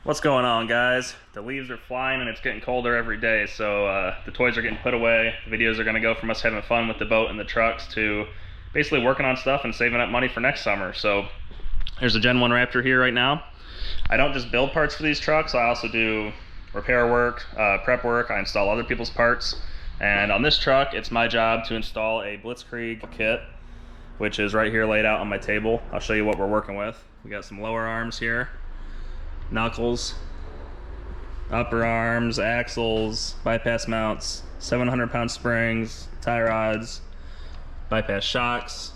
What's going on, guys? The leaves are flying and it's getting colder every day, so the toys are getting put away. The videos are going to go from us having fun with the boat and the trucks to basically working on stuff and saving up money for next summer. So there's a Gen 1 Raptor here right now. I don't just build parts for these trucks, I also do repair work, prep work. I install other people's parts. And on this truck, it's my job to install a Blitzkrieg kit, which is right here laid out on my table. I'll show you what we're working with. We got some lower arms here, knuckles, upper arms, axles, bypass mounts, 700-pound springs, tie rods, bypass shocks.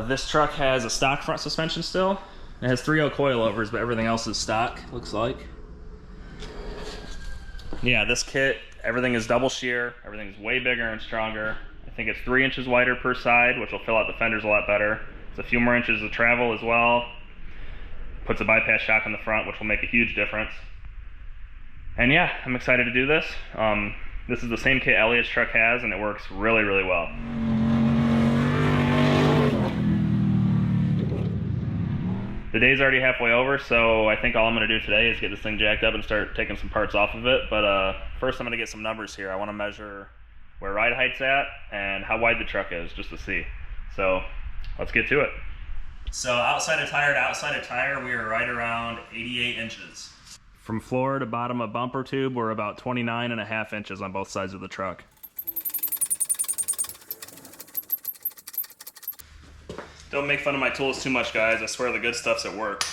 This truck has a stock front suspension still. It has 3/0 coilovers, but everything else is stock, looks like. Yeah, this kit, everything is double shear, everything's way bigger and stronger. I think it's 3 inches wider per side, which will fill out the fenders a lot better. It's a few more inches of travel as well. Puts a bypass shock in the front, which will make a huge difference. And yeah, I'm excited to do this. This is the same kit Elliot's truck has, and it works really, really well. The day's already halfway over, so I think all I'm gonna do today is get this thing jacked up and start taking some parts off of it. But first I'm gonna get some numbers here. I wanna measure where ride height's at and how wide the truck is, just to see. So let's get to it. So outside of tire, we are right around 88 inches. From floor to bottom of bumper tube, we're about 29.5 inches on both sides of the truck. Don't make fun of my tools too much, guys. I swear the good stuff's at work.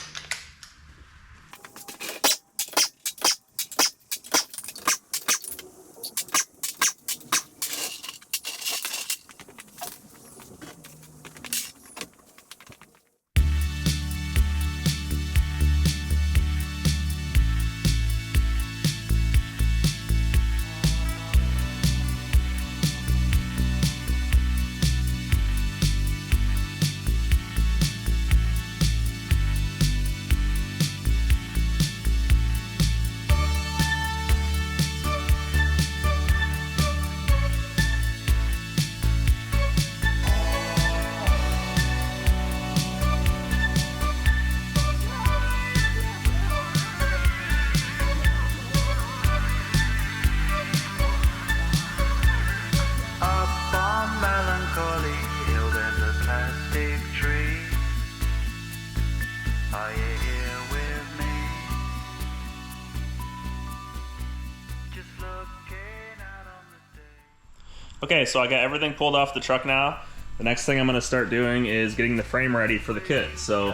Okay, so I got everything pulled off the truck now. The next thing I'm gonna start doing is getting the frame ready for the kit. So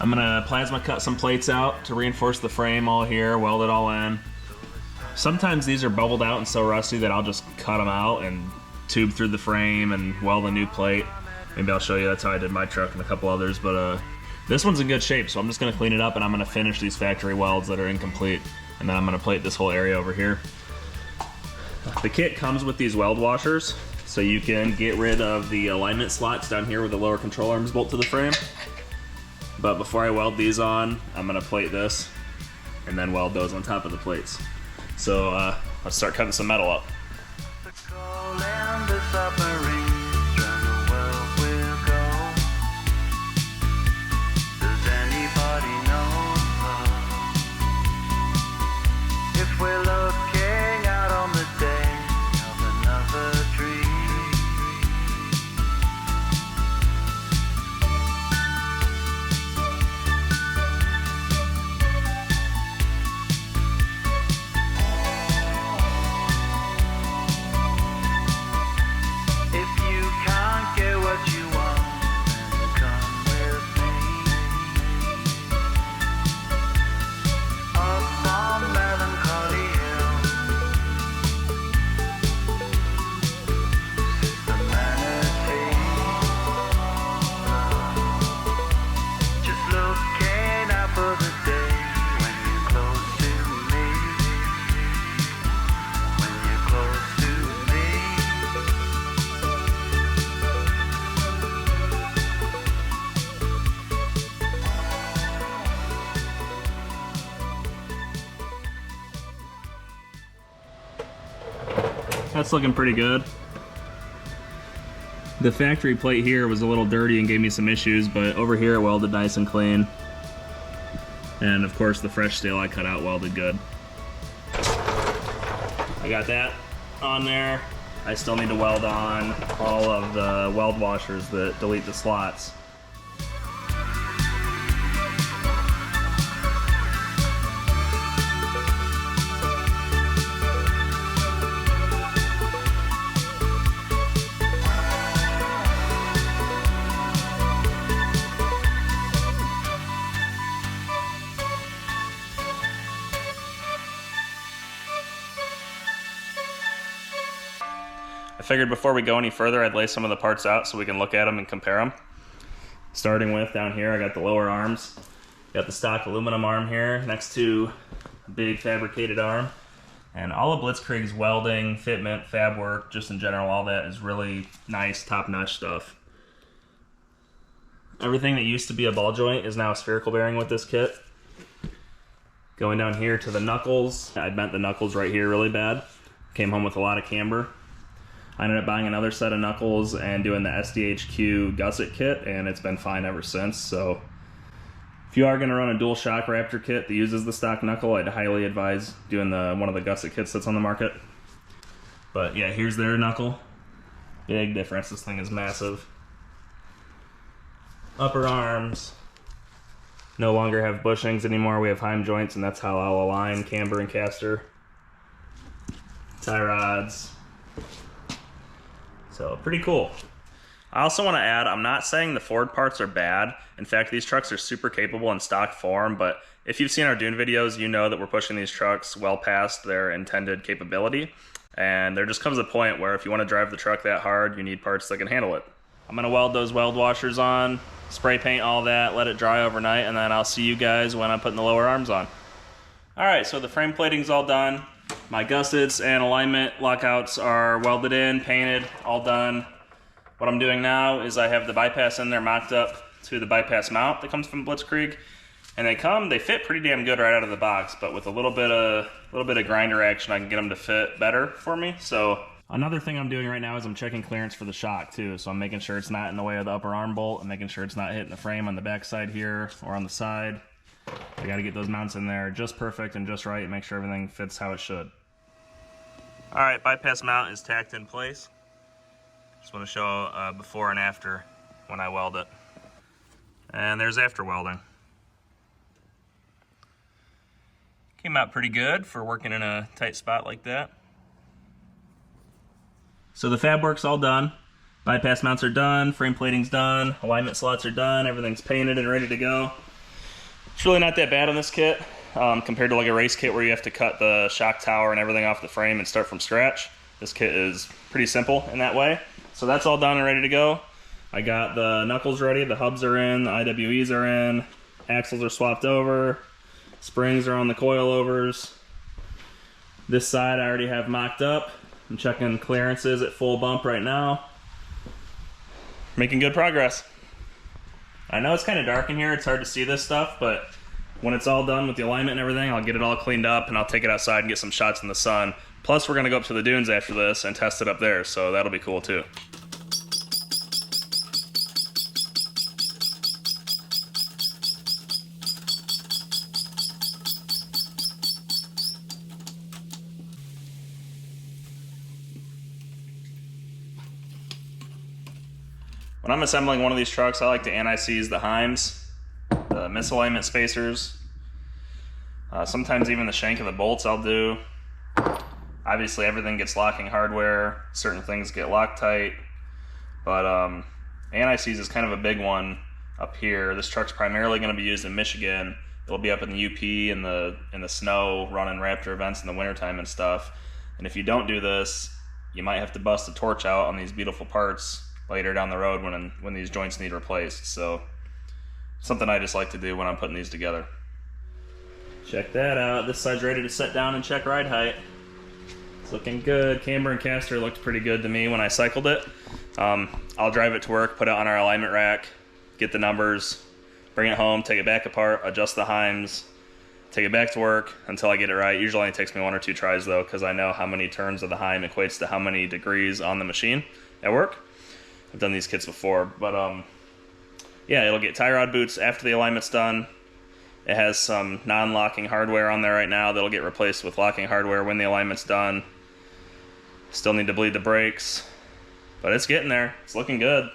I'm gonna plasma cut some plates out to reinforce the frame all here, weld it all in. Sometimes these are bubbled out and so rusty that I'll just cut them out and tube through the frame and weld a new plate. Maybe I'll show you, that's how I did my truck and a couple others, but this one's in good shape, so I'm just gonna clean it up and I'm gonna finish these factory welds that are incomplete, and then I'm gonna plate this whole area over here. The kit comes with these weld washers, so you can get rid of the alignment slots down here where the lower control arms bolt to the frame. But before I weld these on, I'm gonna plate this and then weld those on top of the plates. So let's start cutting some metal up. That's looking pretty good. The factory plate here was a little dirty and gave me some issues, but over here it welded nice and clean. And of course the fresh steel I cut out welded good. I got that on there. I still need to weld on all of the weld washers that delete the slots. I figured before we go any further, I'd lay some of the parts out so we can look at them and compare them. Starting with down here, I got the lower arms. Got the stock aluminum arm here next to a big fabricated arm. And all of Blitzkrieg's welding, fitment, fab work, just in general, all that is really nice, top-notch stuff. Everything that used to be a ball joint is now a spherical bearing with this kit. Going down here to the knuckles, I bent the knuckles right here really bad. Came home with a lot of camber. I ended up buying another set of knuckles and doing the SDHQ gusset kit, and it's been fine ever since. So if you are going to run a dual shock Raptor kit that uses the stock knuckle, I'd highly advise doing one of the gusset kits that's on the market. But yeah, here's their knuckle. Big difference. This thing is massive. Upper arms no longer have bushings anymore. We have Heim joints, and that's how I'll align camber and caster. Tie rods. So pretty cool. I also want to add, I'm not saying the Ford parts are bad. In fact, these trucks are super capable in stock form, but if you've seen our Dune videos, you know that we're pushing these trucks well past their intended capability. And there just comes a point where if you want to drive the truck that hard, you need parts that can handle it. I'm going to weld those weld washers on, spray paint all that, let it dry overnight, and then I'll see you guys when I'm putting the lower arms on. Alright, so the frame plating's all done. My gussets and alignment lockouts are welded in, painted, all done. What I'm doing now is I have the bypass in there mocked up to the bypass mount that comes from Blitzkrieg. And they fit pretty damn good right out of the box, but with a little bit of grinder action, I can get them to fit better for me. So another thing I'm doing right now is I'm checking clearance for the shock too. So I'm making sure it's not in the way of the upper arm bolt. I'm making sure it's not hitting the frame on the back side here or on the side. I got to get those mounts in there just perfect and just right, make sure everything fits how it should. Alright, bypass mount is tacked in place. Just want to show before and after when I weld it. And there's after welding. Came out pretty good for working in a tight spot like that. So the fab work's all done. Bypass mounts are done, frame plating's done, alignment slots are done, everything's painted and ready to go. It's really not that bad on this kit compared to like a race kit where you have to cut the shock tower and everything off the frame and start from scratch. This kit is pretty simple in that way. So that's all done and ready to go. I got the knuckles ready, the hubs are in, the IWEs are in, axles are swapped over, springs are on the coilovers. This side I already have mocked up. I'm checking clearances at full bump right now. Making good progress. I know it's kind of dark in here, it's hard to see this stuff, but when it's all done with the alignment and everything, I'll get it all cleaned up and I'll take it outside and get some shots in the sun. Plus we're gonna go up to the dunes after this and test it up there, so that'll be cool too. When I'm assembling one of these trucks, I like to anti-seize the Heims, the misalignment spacers, sometimes even the shank of the bolts I'll do. Obviously everything gets locking hardware, certain things get Loctite, but anti-seize is kind of a big one up here. This truck's primarily going to be used in Michigan. It'll be up in the UP in the snow, running Raptor events in the wintertime and stuff. And if you don't do this, you might have to bust a torch out on these beautiful parts later down the road when these joints need replaced. So something I just like to do when I'm putting these together. Check that out. This side's ready to set down and check ride height. It's looking good. Camber and caster looked pretty good to me when I cycled it. I'll drive it to work, put it on our alignment rack, get the numbers, bring it home, take it back apart, adjust the Heims, take it back to work until I get it right. Usually only takes me 1 or 2 tries though, because I know how many turns of the Heim equates to how many degrees on the machine at work. I've done these kits before, but yeah, it'll get tie rod boots after the alignment's done, It has some non-locking hardware on there right now that'll get replaced with locking hardware when the alignment's done. Still need to bleed the brakes, but it's getting there. It's looking good.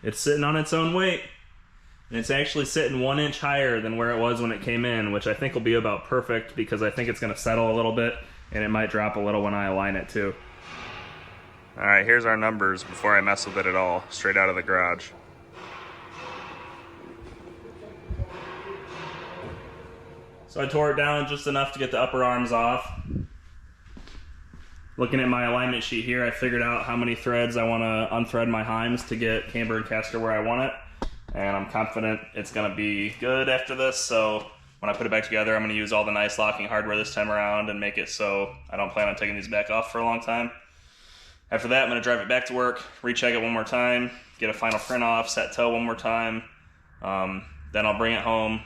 It's sitting on its own weight, and it's actually sitting 1 inch higher than where it was when it came in, which I think will be about perfect because I think it's going to settle a little bit, and it might drop a little when I align it too. All right, here's our numbers before I mess with it at all, straight out of the garage. So I tore it down just enough to get the upper arms off. Looking at my alignment sheet here, I figured out how many threads I want to unthread my heims to get camber and caster where I want it. And I'm confident it's going to be good after this. So when I put it back together, I'm going to use all the nice locking hardware this time around and make it so I don't plan on taking these back off for a long time. After that, I'm going to drive it back to work, recheck it one more time, get a final print off, set toe one more time. Then I'll bring it home,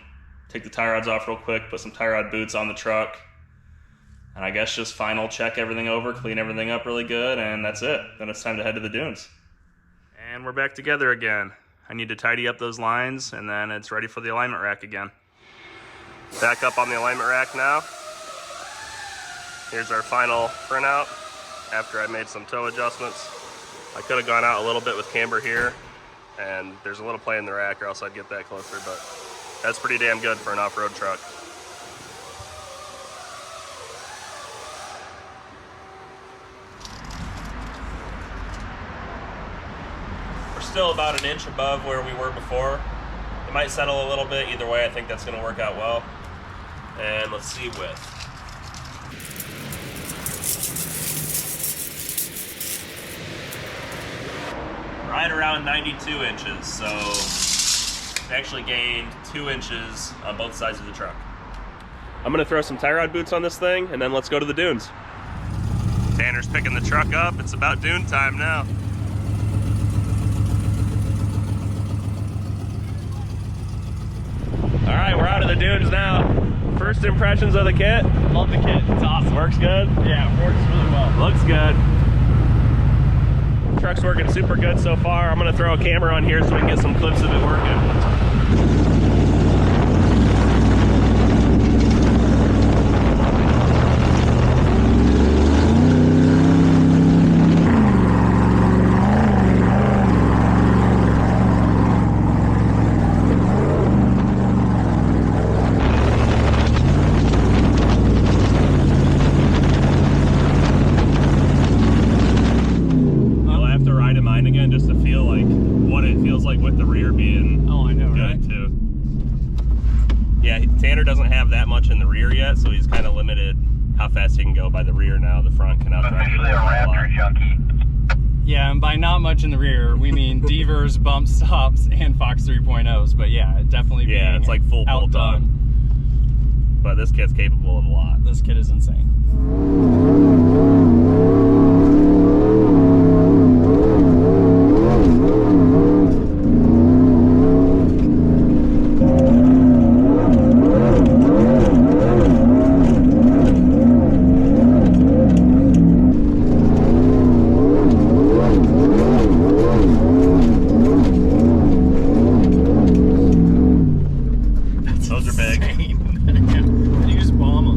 take the tie rods off real quick, put some tie rod boots on the truck, and I guess just final check everything over, clean everything up really good, and that's it. Then it's time to head to the dunes. And we're back together again. I need to tidy up those lines, and then it's ready for the alignment rack again. Back up on the alignment rack now. Here's our final printout after I made some toe adjustments. I could have gone out a little bit with camber here, and there's a little play in the rack or else I'd get that closer, but that's pretty damn good for an off-road truck. We're still about 1 inch above where we were before. It might settle a little bit. Either way, I think that's going to work out well. And let's see width. Right around 92 inches, so we actually gained 2 inches on both sides of the truck. I'm gonna throw some tie rod boots on this thing, and then let's go to the dunes. Tanner's picking the truck up. It's about dune time now. All right, we're out of the dunes now. First impressions of the kit? Love the kit, it's awesome. Works good? Yeah, it works really well. Looks good. Truck's working super good so far. I'm gonna throw a camera on here so we can get some clips of it working. Tanner doesn't have that much in the rear yet, so he's kind of limited how fast he can go by the rear now. The front can outdrive. Officially a Raptor junkie. Yeah, and by not much in the rear, we mean Devers, bump stops, and Fox 3.0s. But yeah, definitely being it's like full bolt on. But this kit's capable of a lot. This kit is insane. Those are big. You just bomb them.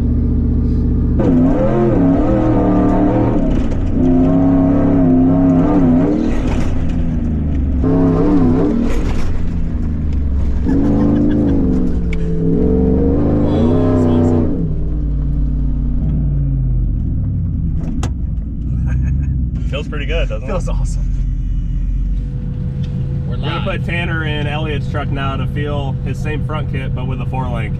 Feels pretty good, doesn't it? Feels awesome. We're gonna put Tanner in Elliot's truck now to feel his same front kit, but with a 4-link.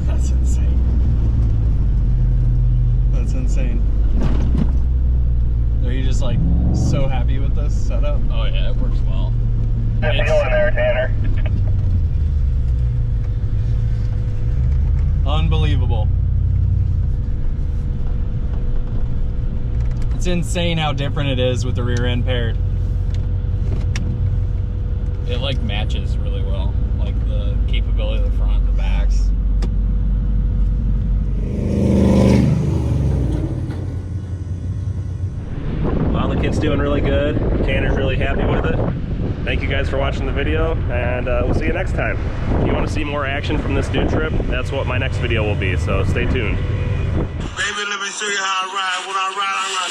That's insane. That's insane. Are you just like so happy with this setup? Oh yeah, it works well. Good feeling there, Tanner. Unbelievable. It's insane how different it is with the rear end paired. It like matches really well, like the capability of the front and the backs. doing really good. Tanner's really happy with it. Thank you guys for watching the video, and we'll see you next time. If you want to see more action from this Dune trip, that's what my next video will be, so stay tuned. Baby, let me show you how I ride. When I ride, I'm not